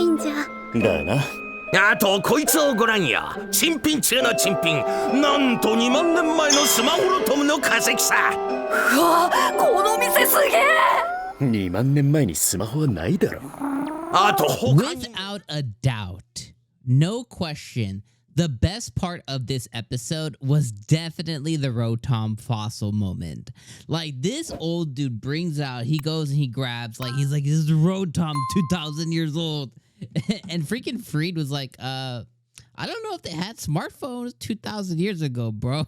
ないんじゃ。だな。あとこいつをご覧よ。珍品中の珍品。なんと2万年前のスマホロトムの化石さ。うわ、この店すげえ。2万年前にスマホはないだろ。あと他に。 Without a doubt, no question, the best part of this episode was definitely the Rotom fossil moment. Like, this old dude brings out, he goes and he grabs, like, he's like, this is Rotom 2,000 years old. And freaking Freed was like, I don't know if they had smartphones 2,000 years ago, bro.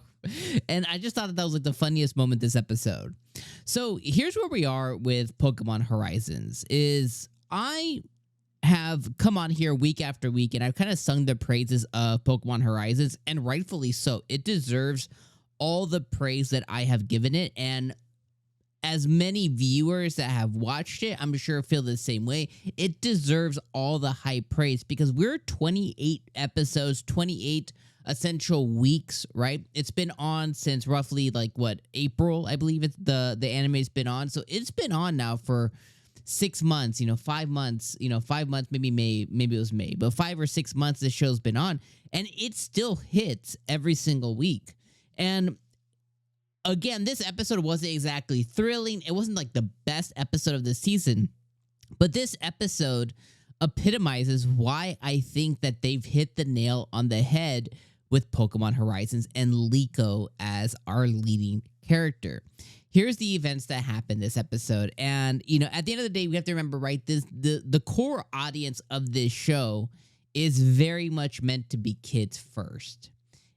And I just thought that was like the funniest moment this episode. So here's where we are with Pokemon Horizons. Is I have come on here week after week and I've kind of sung the praises of Pokemon Horizons, and rightfully so. It deserves all the praise that I have given it, and as many viewers that have watched it, I'm sure feel the same way. It deserves all the high praise because we're 28 episodes, 28 essential weeks, right? It's been on since roughly like what, April, I believe it's the anime's been on. So it's been on now for 6 months, 5 months, 5 months, maybe it was May, but 5 or 6 months this show's been on, and it still hits every single week. And again, this episode wasn't exactly thrilling. It wasn't like the best episode of the season, but this episode epitomizes why I think that they've hit the nail on the head with Pokemon Horizons and 𝐒𝐿𝐴 as our leading character. Here's the events that happened this episode. And, at the end of the day, we have to remember, right, the core audience of this show is very much meant to be kids first.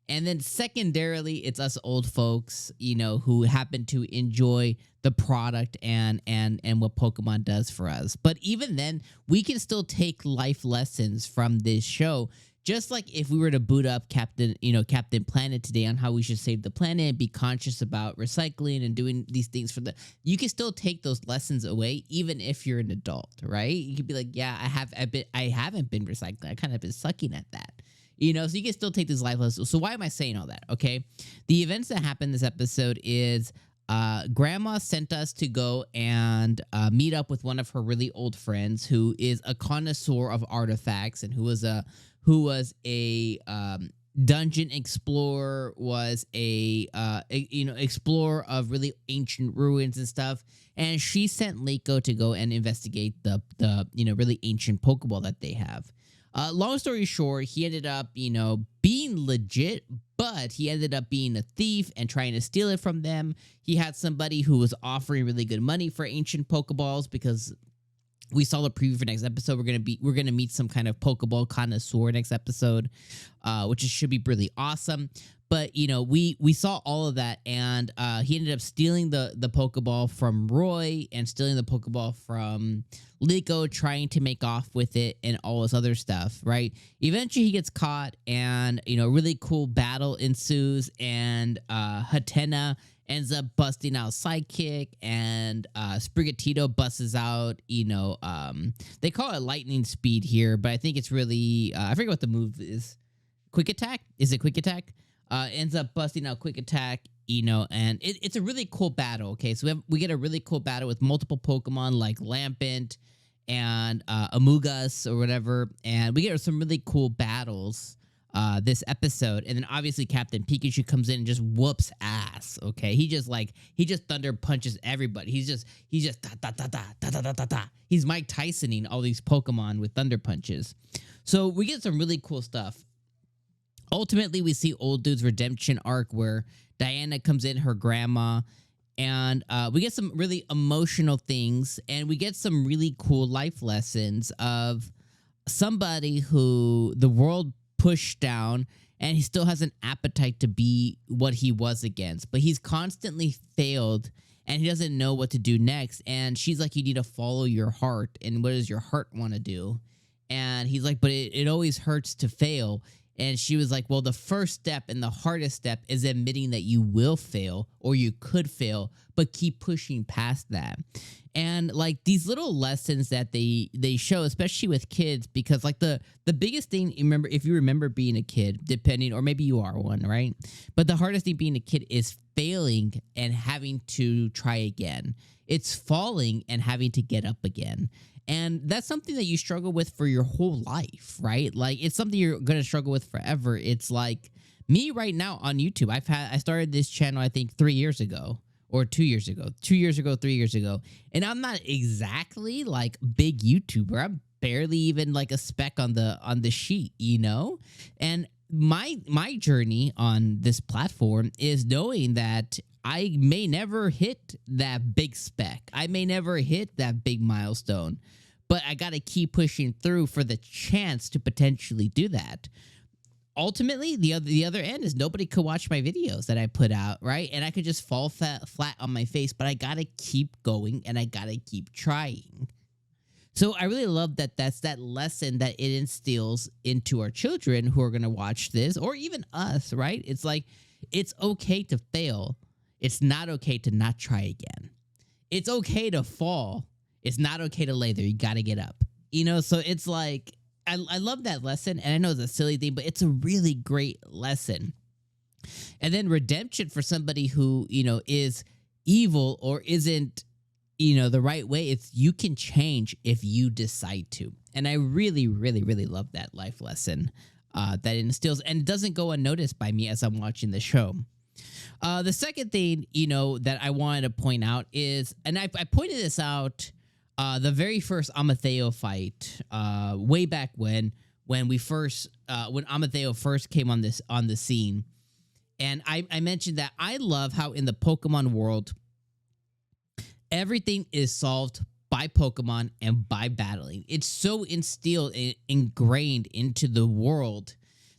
And then secondarily, it's us old folks, who happen to enjoy the product and what Pokemon does for us. But even then, we can still take life lessons from this show. Just like if we were to boot up Captain Planet today on how we should save the planet and be conscious about recycling and doing these things you can still take those lessons away, even if you're an adult, right? You could be like, yeah, I haven't been recycling. I kind of been sucking at that. So you can still take this life lesson. So why am I saying all that? Okay. The events that happened this episode is Grandma sent us to go and meet up with one of her really old friends who is a connoisseur of artifacts and who was a dungeon explorer, was a explorer of really ancient ruins and stuff. And she sent 𝐒𝐿𝐴 to go and investigate the really ancient Pokeball that they have. Long story short, he ended up, being legit, but he ended up being a thief and trying to steal it from them. He had somebody who was offering really good money for ancient Pokeballs because we saw the preview for next episode. We're gonna meet some kind of Pokeball connoisseur next episode, which should be really awesome. But we saw all of that, and he ended up stealing the Pokeball from Roy and stealing the Pokeball from 𝐒𝐿𝐴, trying to make off with it and all this other stuff, right? Eventually he gets caught, and a really cool battle ensues, and Hatenna ends up busting out Sidekick, and Sprigatito busts out, they call it lightning speed here, but I think it's really, I forget what the move is. Quick attack? Is it quick attack? Ends up busting out quick attack, and it's a really cool battle. Okay, so we get a really cool battle with multiple Pokemon like Lampent and Amoonguss or whatever, and we get some really cool battles this episode. And then obviously Captain Pikachu comes in and just whoops ass. Okay, he just thunder punches everybody. He's just da da da da da da da da da. He's Mike Tysoning all these Pokemon with thunder punches. So we get some really cool stuff. Ultimately, we see old dude's redemption arc where Diana comes in, her grandma, and we get some really emotional things, and we get some really cool life lessons of somebody who the world pushed down, and he still has an appetite to be what he was against, but he's constantly failed, and he doesn't know what to do next. And she's like, you need to follow your heart, and what does your heart want to do? And he's like, but it always hurts to fail. And she was like, well, the first step and the hardest step is admitting that you will fail or you could fail, but keep pushing past that. And like these little lessons that they show, especially with kids, because like the biggest thing, if you remember being a kid, depending, or maybe you are one, right? But the hardest thing being a kid is failing and having to try again. It's falling and having to get up again. And that's something that you struggle with for your whole life, right? Like it's something you're going to struggle with forever. It's like me right now on YouTube. I started this channel, I think 3 years ago or 2 years ago, 2 years ago, 3 years ago. And I'm not exactly like big YouTuber. I'm barely even like a speck on the sheet, you know? And my journey on this platform is knowing that I may never hit that big speck. I may never hit that big milestone, but I got to keep pushing through for the chance to potentially do that. Ultimately, the other end is nobody could watch my videos that I put out, right? And I could just fall flat on my face, but I got to keep going and I got to keep trying. So I really love that that's that lesson that it instills into our children who are going to watch this, or even us, right? It's like, it's okay to fail. It's not okay to not try again. It's okay to fall. It's not okay to lay there. You got to get up. You know, so it's like, I love that lesson. And I know it's a silly thing, but it's a really great lesson. And then redemption for somebody who, you know, is evil or isn't, you know, the right way. It's you can change if you decide to. And I really, really, really love that life lesson that it instills, and it doesn't go unnoticed by me as I'm watching the show. The second thing, you know, that I wanted to point out is, and I pointed this out, the very first 𝐒𝐚𝐧𝐽𝐩𝐸 fight, way back when 𝐒𝐚𝐽𝐸𝐸 first came on the scene, and I mentioned that I love how in the Pokemon world, everything is solved by Pokemon and by battling. It's so instilled and ingrained into the world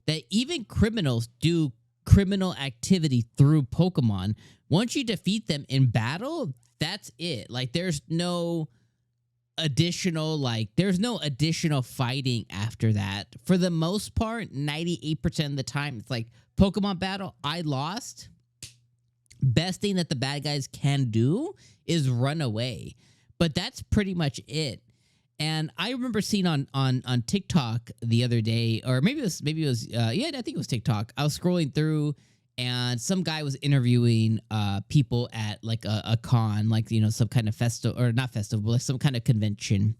that even criminals do criminal activity through Pokemon. Once you defeat them in battle, that's it. Like there's no additional fighting after that. For the most part, 98% of the time, it's like Pokemon battle, I lost. Best thing that the bad guys can do is run away. But that's pretty much it. And I remember seeing on TikTok the other day, or maybe it was I think it was TikTok. I was scrolling through and some guy was interviewing people at like a con, like, you know, some kind of festival, or not festival, but like some kind of convention.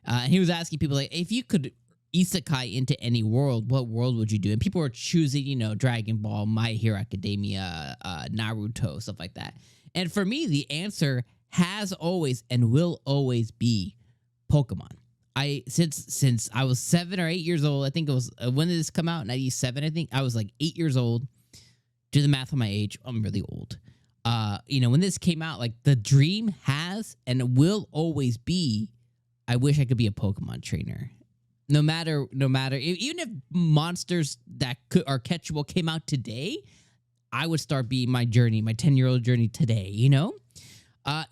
And he was asking people like, if you could isekai into any world, what world would you do? And people were choosing, you know, Dragon Ball, My Hero Academia, Naruto, stuff like that. And for me, the answer has always and will always be Pokemon. Since I was 7 or 8 years old, I think it was, when did this come out? 97, I think. I was like 8 years old. Do the math on my age. I'm really old. You know, when this came out, like the dream has and will always be, I wish I could be a Pokemon trainer. No matter, even if monsters that are catchable came out today, I would start being my journey, my 10-year-old journey today, you know?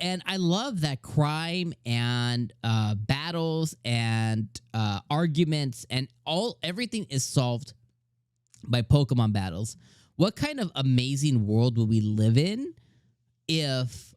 And I love that crime and battles and arguments and everything is solved by Pokemon battles. What kind of amazing world would we live in if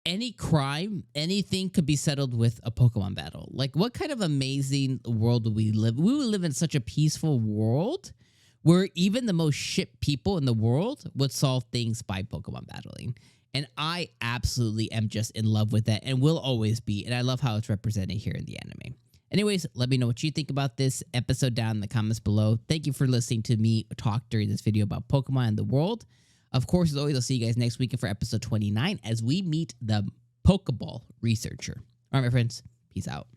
any crime, anything could be settled with a Pokemon battle? Like, what kind of amazing world would we live? We would live in such a peaceful world where even the most shit people in the world would solve things by Pokemon battling. And I absolutely am just in love with that and will always be. And I love how it's represented here in the anime. Anyways, let me know what you think about this episode down in the comments below. Thank you for listening to me talk during this video about Pokemon and the world. Of course, as always, I'll see you guys next week for episode 29 as we meet the Pokeball researcher. All right, my friends. Peace out.